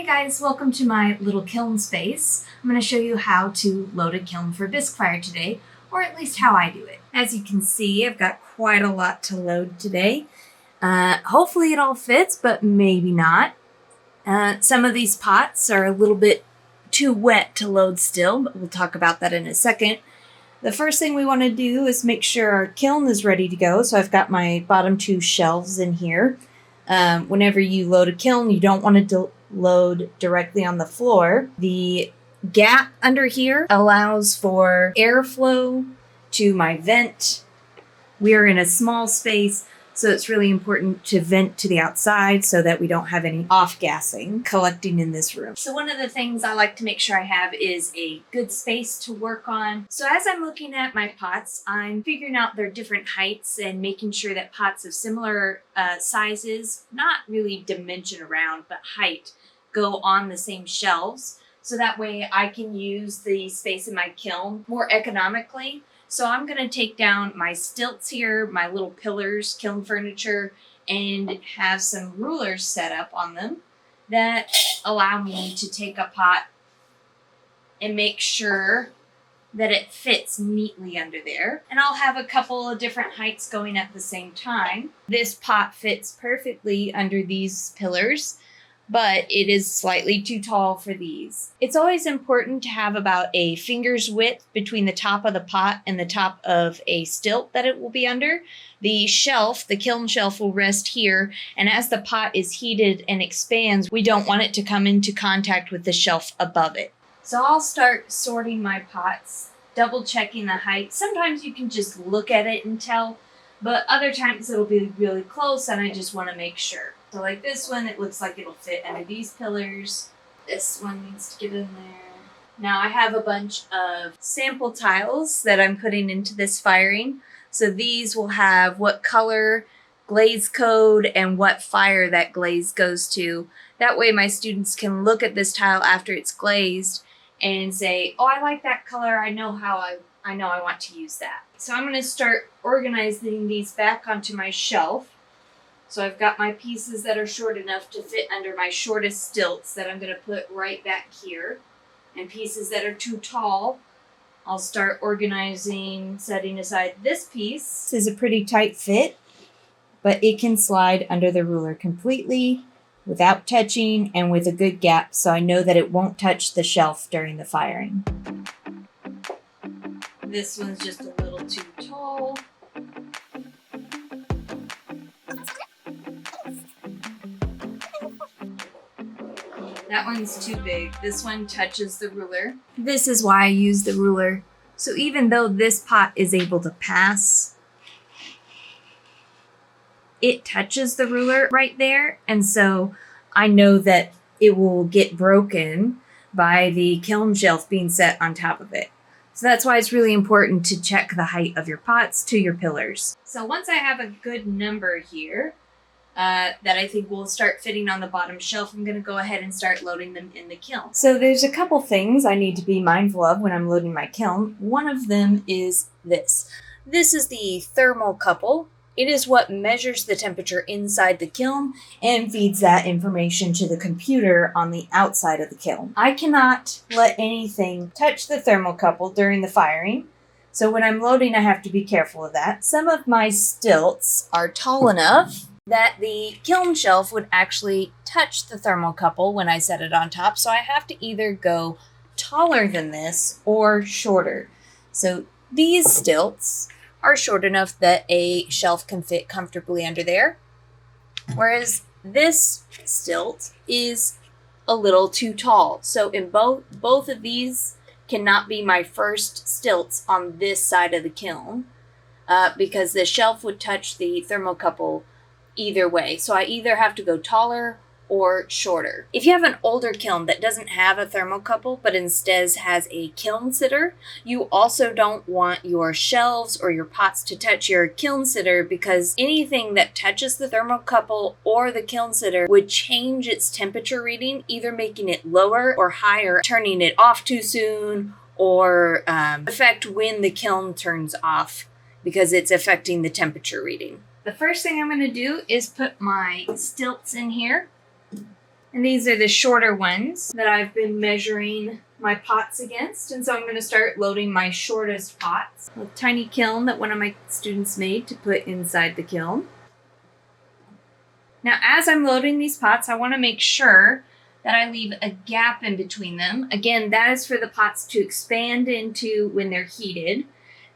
Hey guys, welcome to my little kiln space. I'm going to show you how to load a kiln for bisque fire today, or at least how I do it. As you can see, I've got quite a lot to load today. Hopefully it all fits, but maybe not. Some of these pots are a little bit too wet to load still, but we'll talk about that in a second. The first thing we want to do is make sure our kiln is ready to go. So I've got my bottom two shelves in here. Whenever you load a kiln, you don't want to load directly on the floor. The gap under here allows for airflow to my vent. We're in a small space, so it's really important to vent to the outside so that we don't have any off-gassing collecting in this room. So one of the things I like to make sure I have is a good space to work on. So as I'm looking at my pots, I'm figuring out their different heights and making sure that pots of similar sizes, not really dimension around, but height, go on the same shelves. So that way I can use the space in my kiln more economically. So I'm going to take down my stilts here, my little pillars, kiln furniture, and have some rulers set up on them that allow me to take a pot and make sure that it fits neatly under there. And I'll have a couple of different heights going at the same time. This pot fits perfectly under these pillars, but it is slightly too tall for these. It's always important to have about a finger's width between the top of the pot and the top of a stilt that it will be under. The shelf, the kiln shelf, will rest here, and as the pot is heated and expands, we don't want it to come into contact with the shelf above it. So I'll start sorting my pots, double checking the height. Sometimes you can just look at it and tell, but other times it'll be really close and I just want to make sure. So like this one, it looks like it'll fit under these pillars. This one needs to get in there. Now I have a bunch of sample tiles that I'm putting into this firing. So these will have what color, glaze code, and what fire that glaze goes to. That way my students can look at this tile after it's glazed and say, oh, I like that color. I know I want to use that. So I'm going to start organizing these back onto my shelf. So I've got my pieces that are short enough to fit under my shortest stilts that I'm going to put right back here. And pieces that are too tall, I'll start organizing, setting aside this piece. This is a pretty tight fit, but it can slide under the ruler completely without touching and with a good gap, so I know that it won't touch the shelf during the firing. This one's just a little too tall. That one's too big. This one touches the ruler. This is why I use the ruler. So even though this pot is able to pass, it touches the ruler right there. And so I know that it will get broken by the kiln shelf being set on top of it. So that's why it's really important to check the height of your pots to your pillars. So once I have a good number here, that I think will start fitting on the bottom shelf, I'm going to go ahead and start loading them in the kiln. So there's a couple things I need to be mindful of when I'm loading my kiln. One of them is this. This is the thermocouple. It is what measures the temperature inside the kiln and feeds that information to the computer on the outside of the kiln. I cannot let anything touch the thermocouple during the firing. So when I'm loading, I have to be careful of that. Some of my stilts are tall enough that the kiln shelf would actually touch the thermocouple when I set it on top. So I have to either go taller than this or shorter. So these stilts are short enough that a shelf can fit comfortably under there. Whereas this stilt is a little too tall. So in both of these cannot be my first stilts on this side of the kiln because the shelf would touch the thermocouple either way. So I either have to go taller or shorter. If you have an older kiln that doesn't have a thermocouple but instead has a kiln sitter, you also don't want your shelves or your pots to touch your kiln sitter because anything that touches the thermocouple or the kiln sitter would change its temperature reading, either making it lower or higher, turning it off too soon, or affect when the kiln turns off because it's affecting the temperature reading. The first thing I'm going to do is put my stilts in here. And these are the shorter ones that I've been measuring my pots against. And so I'm going to start loading my shortest pots. A tiny kiln that one of my students made to put inside the kiln. Now, as I'm loading these pots, I want to make sure that I leave a gap in between them. Again, that is for the pots to expand into when they're heated.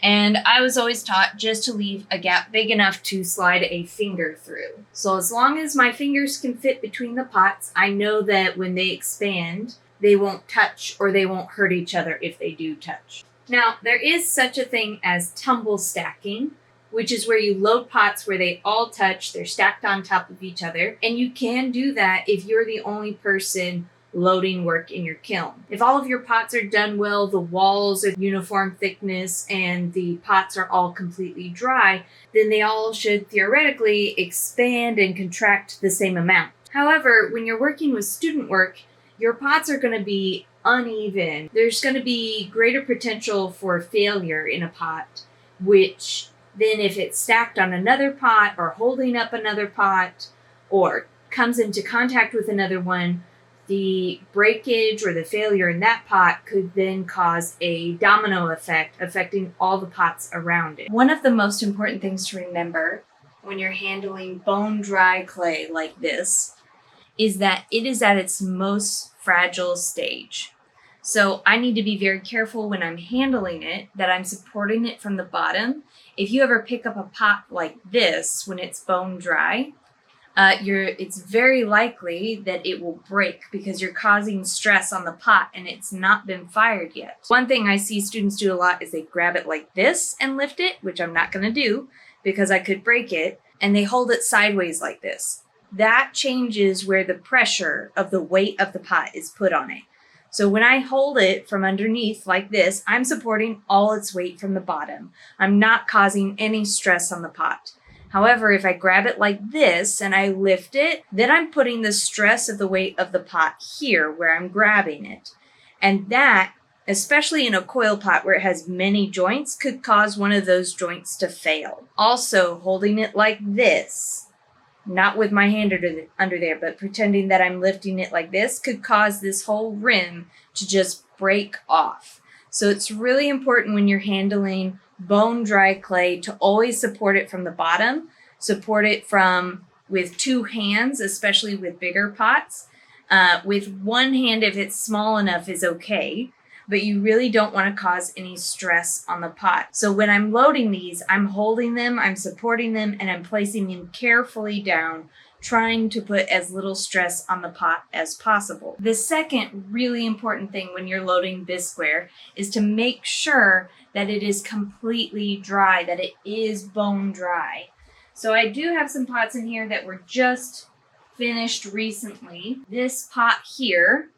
And I was always taught just to leave a gap big enough to slide a finger through. So as long as my fingers can fit between the pots, I know that when they expand, they won't touch or they won't hurt each other if they do touch. Now, there is such a thing as tumble stacking, which is where you load pots where they all touch, they're stacked on top of each other. And you can do that if you're the only person loading work in your kiln. If all of your pots are done well, the walls are uniform thickness, and the pots are all completely dry, then they all should theoretically expand and contract the same amount. However, when you're working with student work, your pots are going to be uneven. There's going to be greater potential for failure in a pot, which then if it's stacked on another pot or holding up another pot or comes into contact with another one, the breakage or the failure in that pot could then cause a domino effect, affecting all the pots around it. One of the most important things to remember when you're handling bone dry clay like this is that it is at its most fragile stage. So I need to be very careful when I'm handling it that I'm supporting it from the bottom. If you ever pick up a pot like this when it's bone dry, it's very likely that it will break because you're causing stress on the pot and it's not been fired yet. One thing I see students do a lot is they grab it like this and lift it, which I'm not going to do because I could break it, and they hold it sideways like this. That changes where the pressure of the weight of the pot is put on it. So when I hold it from underneath like this, I'm supporting all its weight from the bottom. I'm not causing any stress on the pot. However, if I grab it like this and I lift it, then I'm putting the stress of the weight of the pot here where I'm grabbing it. And that, especially in a coil pot where it has many joints, could cause one of those joints to fail. Also, holding it like this, not with my hand under there, but pretending that I'm lifting it like this, could cause this whole rim to just break off. So it's really important when you're handling bone dry clay to always support it from the bottom, support it from with two hands, especially with bigger pots. With one hand, if it's small enough, is okay, but you really don't want to cause any stress on the pot. So when I'm loading these, I'm holding them, I'm supporting them, and I'm placing them carefully down, trying to put as little stress on the pot as possible. The second really important thing when you're loading bisqueware is to make sure that it is completely dry, that it is bone dry. So I do have some pots in here that were just finished recently. This pot here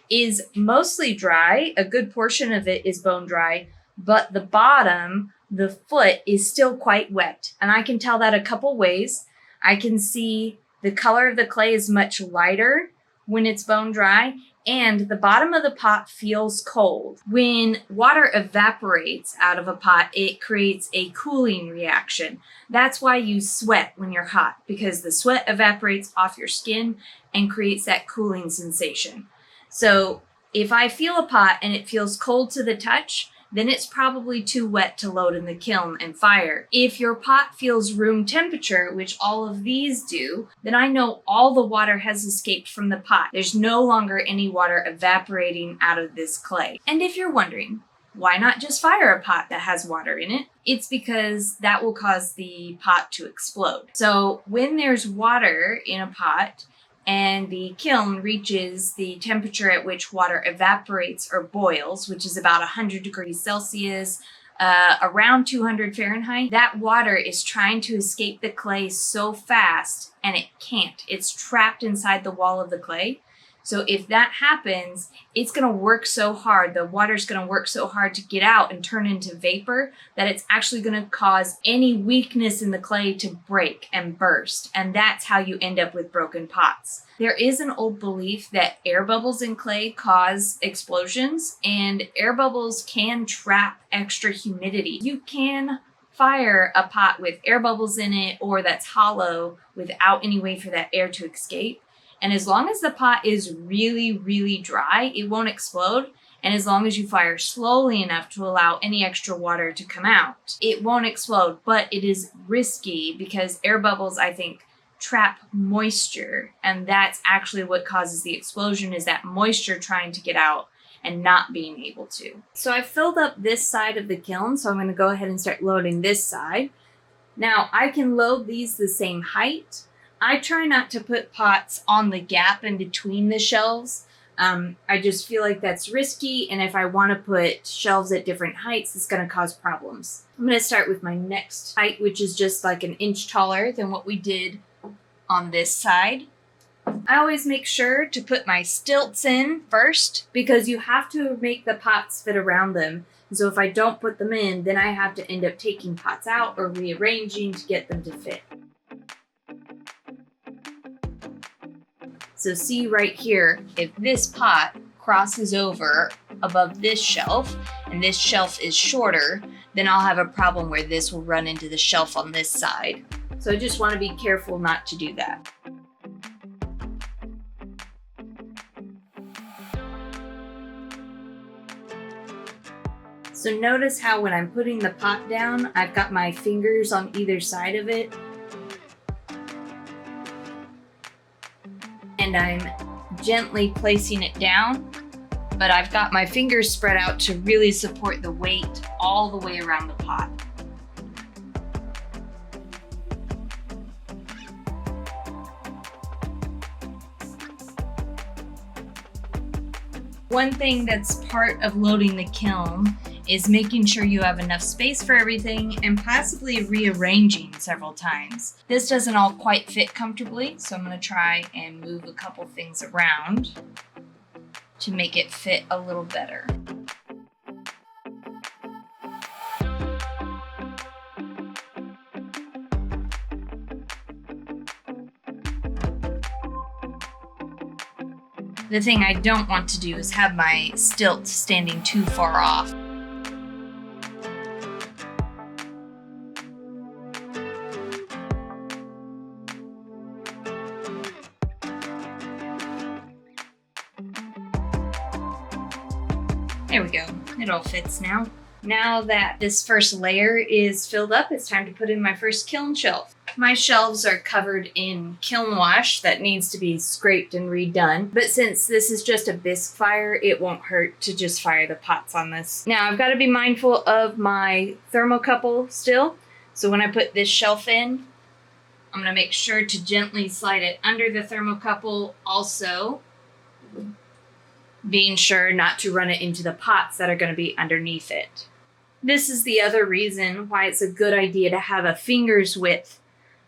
is mostly dry. A good portion of it is bone dry, but the bottom, the foot, is still quite wet. And I can tell that a couple ways. I can see the color of the clay is much lighter when it's bone dry, and the bottom of the pot feels cold. When water evaporates out of a pot, it creates a cooling reaction. That's why you sweat when you're hot, because the sweat evaporates off your skin and creates that cooling sensation. So if I feel a pot and it feels cold to the touch, then it's probably too wet to load in the kiln and fire. If your pot feels room temperature, which all of these do, then I know all the water has escaped from the pot. There's no longer any water evaporating out of this clay. And if you're wondering, why not just fire a pot that has water in it? It's because that will cause the pot to explode. So when there's water in a pot, and the kiln reaches the temperature at which water evaporates or boils, which is about 100 degrees Celsius, around 200 Fahrenheit, that water is trying to escape the clay so fast, and it can't. It's trapped inside the wall of the clay. So if that happens, it's going to work so hard, the water's going to work so hard to get out and turn into vapor that it's actually going to cause any weakness in the clay to break and burst. And that's how you end up with broken pots. There is an old belief that air bubbles in clay cause explosions, and air bubbles can trap extra humidity. You can fire a pot with air bubbles in it or that's hollow without any way for that air to escape. And as long as the pot is really, really dry, it won't explode. And as long as you fire slowly enough to allow any extra water to come out, it won't explode. But it is risky because air bubbles, I think, trap moisture. And that's actually what causes the explosion, is that moisture trying to get out and not being able to. So I filled up this side of the kiln, so I'm going to go ahead and start loading this side. Now I can load these the same height. I try not to put pots on the gap in between the shelves. I just feel like that's risky, and if I want to put shelves at different heights, it's going to cause problems. I'm going to start with my next height, which is just like an inch taller than what we did on this side. I always make sure to put my stilts in first because you have to make the pots fit around them. So if I don't put them in, then I have to end up taking pots out or rearranging to get them to fit. So see right here, if this pot crosses over above this shelf and this shelf is shorter, then I'll have a problem where this will run into the shelf on this side. So I just want to be careful not to do that. So notice how when I'm putting the pot down, I've got my fingers on either side of it. And I'm gently placing it down, but I've got my fingers spread out to really support the weight all the way around the pot. One thing that's part of loading the kiln is making sure you have enough space for everything and possibly rearranging several times. This doesn't all quite fit comfortably, so I'm going to try and move a couple things around to make it fit a little better. The thing I don't want to do is have my stilt standing too far off. There we go, it all fits now. Now that this first layer is filled up, it's time to put in my first kiln shelf. My shelves are covered in kiln wash that needs to be scraped and redone, but since this is just a bisque fire, it won't hurt to just fire the pots on this. Now I've got to be mindful of my thermocouple still, so when I put this shelf in, I'm going to make sure to gently slide it under the thermocouple, also being sure not to run it into the pots that are going to be underneath it. This is the other reason why it's a good idea to have a finger's width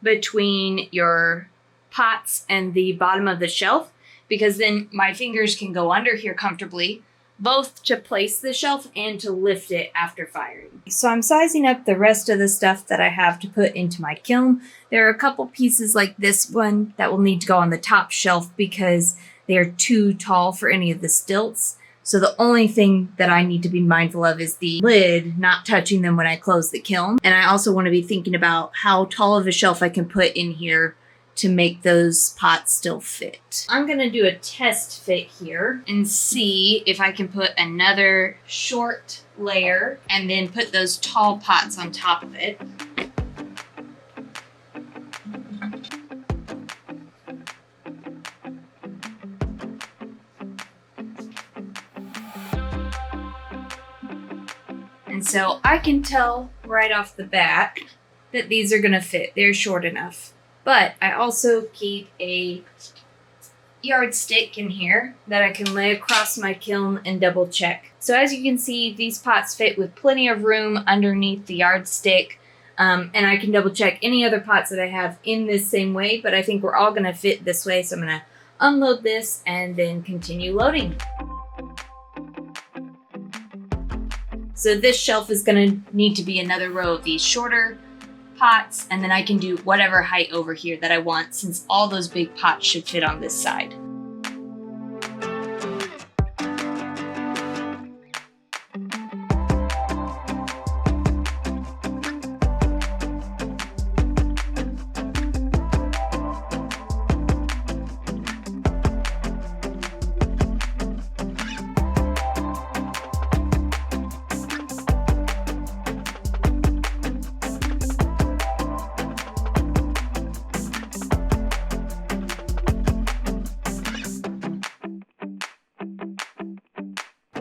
between your pots and the bottom of the shelf, because then my fingers can go under here comfortably, both to place the shelf and to lift it after firing. So I'm sizing up the rest of the stuff that I have to put into my kiln. There are a couple pieces like this one that will need to go on the top shelf because they are too tall for any of the stilts. So the only thing that I need to be mindful of is the lid not touching them when I close the kiln. And I also want to be thinking about how tall of a shelf I can put in here to make those pots still fit. I'm going to do a test fit here and see if I can put another short layer and then put those tall pots on top of it. And so I can tell right off the bat that these are going to fit. They're short enough. But I also keep a yardstick in here that I can lay across my kiln and double check. So as you can see, these pots fit with plenty of room underneath the yardstick. And I can double check any other pots that I have in this same way, but I think we're all going to fit this way. So I'm going to unload this and then continue loading. So this shelf is going to need to be another row of these shorter pots, and then I can do whatever height over here that I want, since all those big pots should fit on this side.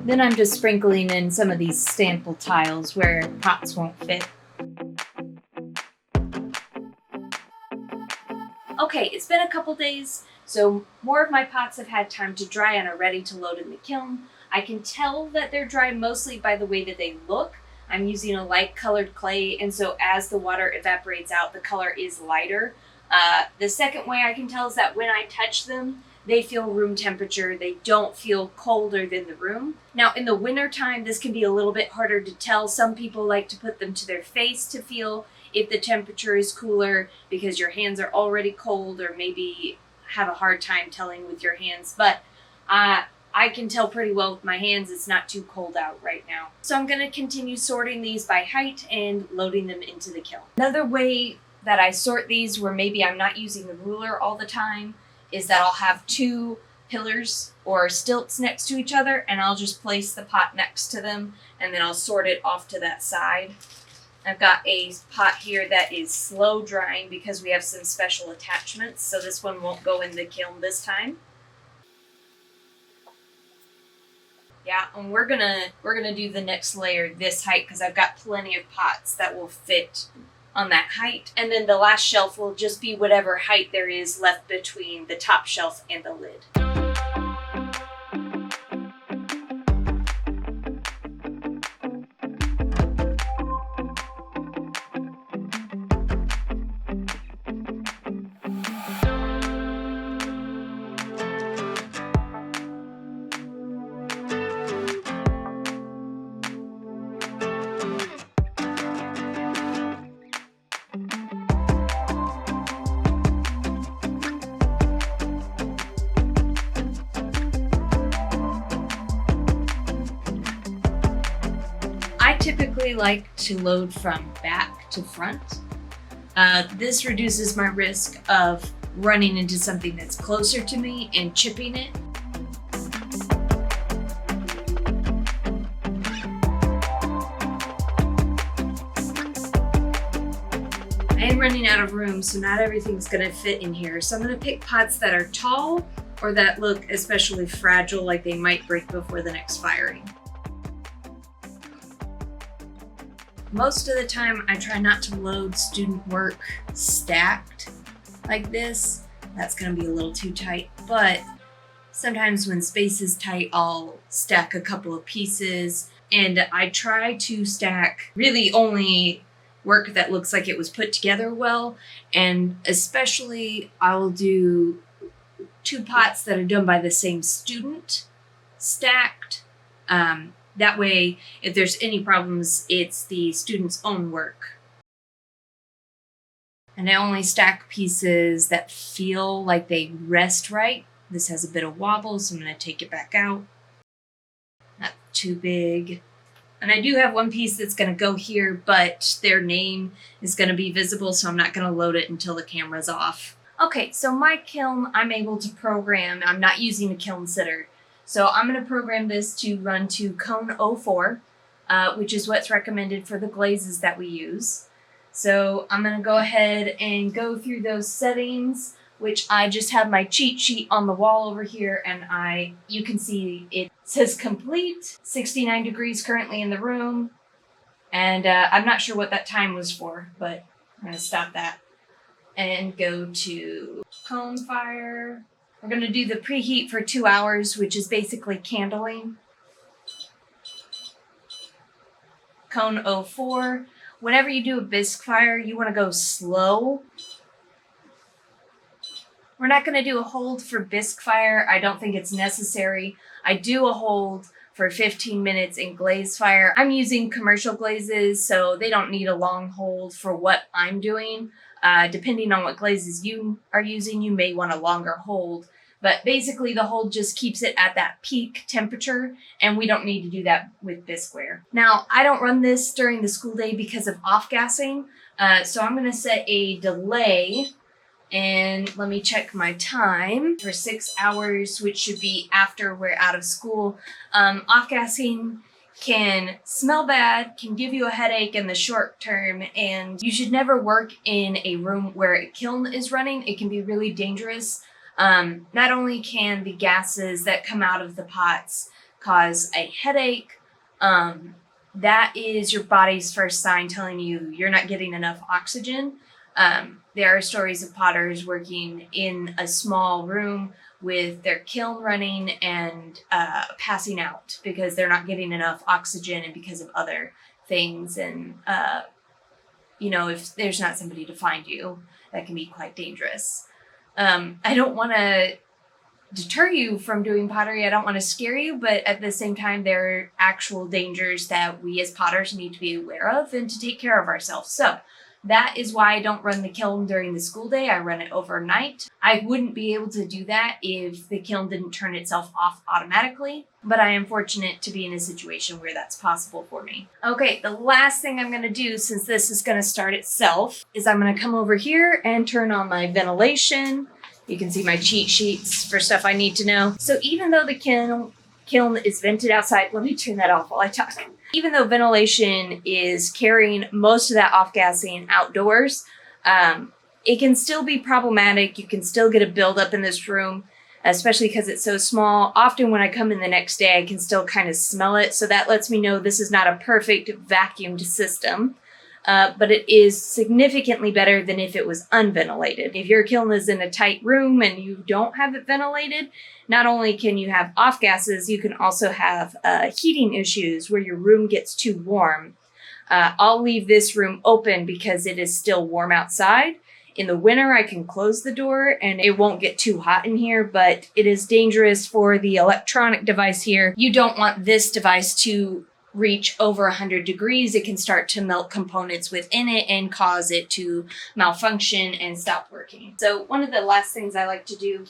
Then I'm just sprinkling in some of these sample tiles where pots won't fit. Okay, it's been a couple days, so more of my pots have had time to dry and are ready to load in the kiln. I can tell that they're dry mostly by the way that they look. I'm using a light colored clay, and so as the water evaporates out, the color is lighter. The second way I can tell is that when I touch them, they feel room temperature. They don't feel colder than the room. Now, in the winter time, this can be a little bit harder to tell. Some people like to put them to their face to feel if the temperature is cooler because your hands are already cold, or maybe have a hard time telling with your hands. But I can tell pretty well with my hands it's not too cold out right now. So I'm gonna continue sorting these by height and loading them into the kiln. Another way that I sort these, where maybe I'm not using the ruler all the time, is that I'll have two pillars or stilts next to each other, and I'll just place the pot next to them, and then I'll sort it off to that side. I've got a pot here that is slow drying because we have some special attachments, so this one won't go in the kiln this time. Yeah, and we're gonna do the next layer this height because I've got plenty of pots that will fit on that height. And then the last shelf will just be whatever height there is left between the top shelf and the lid. I typically like to load from back to front. This reduces my risk of running into something that's closer to me and chipping it. I am running out of room, so not everything's gonna fit in here. So I'm gonna pick pots that are tall or that look especially fragile, like they might break before the next firing. Most of the time, I try not to load student work stacked like this. That's gonna be a little too tight, but sometimes when space is tight, I'll stack a couple of pieces, and I try to stack really only work that looks like it was put together well, and especially I'll do two pots that are done by the same student stacked. That way, if there's any problems, it's the student's own work. And I only stack pieces that feel like they rest right. This has a bit of wobble, so I'm going to take it back out. Not too big. And I do have one piece that's going to go here, but their name is going to be visible, so I'm not going to load it until the camera's off. Okay, so my kiln, I'm able to program. I'm not using a kiln sitter. So I'm going to program this to run to cone 04, which is what's recommended for the glazes that we use. So I'm going to go ahead and go through those settings, which I just have my cheat sheet on the wall over here, and you can see it says complete, 69 degrees currently in the room, and I'm not sure what that time was for, but I'm going to stop that and go to cone fire. We're going to do the preheat for 2 hours, which is basically candling. Cone 04. Whenever you do a bisque fire, you want to go slow. We're not going to do a hold for bisque fire. I don't think it's necessary. I do a hold for 15 minutes in glaze fire. I'm using commercial glazes, so they don't need a long hold for what I'm doing. Depending on what glazes you are using, you may want a longer hold. But basically, the hold just keeps it at that peak temperature, and we don't need to do that with bisqueware. Now, I don't run this during the school day because of off-gassing, so I'm going to set a delay, and let me check my time, for 6 hours, which should be after we're out of school. Off-gassing can smell bad, can give you a headache in the short term, and you should never work in a room where a kiln is running. It can be really dangerous. Not only can the gases that come out of the pots cause a headache. That is your body's first sign telling you you're not getting enough oxygen. There are stories of potters working in a small room with their kiln running and passing out because they're not getting enough oxygen and because of other things. And, if there's not somebody to find you, that can be quite dangerous. I don't want to deter you from doing pottery. I don't want to scare you, but at the same time, there are actual dangers that we as potters need to be aware of and to take care of ourselves. So that is why I don't run the kiln during the school day. I run it overnight. I wouldn't be able to do that if the kiln didn't turn itself off automatically, but I am fortunate to be in a situation where that's possible for me. Okay, the last thing I'm gonna do, since this is gonna start itself, is I'm gonna come over here and turn on my ventilation. You can see my cheat sheets for stuff I need to know. So even though the kiln is vented outside, let me turn that off while I talk. Even though ventilation is carrying most of that off-gassing outdoors, it can still be problematic. You can still get a buildup in this room, especially because it's so small. Often when I come in the next day, I can still kind of smell it. So that lets me know this is not a perfect vacuumed system. But it is significantly better than if it was unventilated. If your kiln is in a tight room and you don't have it ventilated, not only can you have off gases, you can also have heating issues where your room gets too warm. I'll leave this room open because it is still warm outside. In the winter, I can close the door and it won't get too hot in here, but it is dangerous for the electronic device here. You don't want this device to reach over 100 degrees. It can start to melt components within it and cause it to malfunction and stop working. So one of the last things I like to do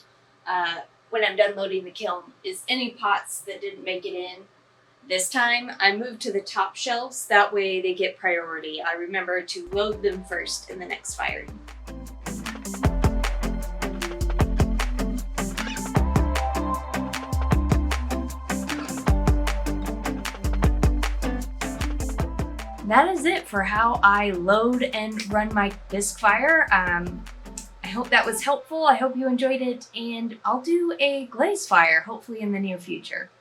when I'm done loading the kiln is any pots that didn't make it in this time, I move to the top shelves. That way they get priority. I remember to load them first in the next firing. That is it for how I load and run my Bisque fire. I hope that was helpful. I hope you enjoyed it, and I'll do a glaze fire hopefully in the near future.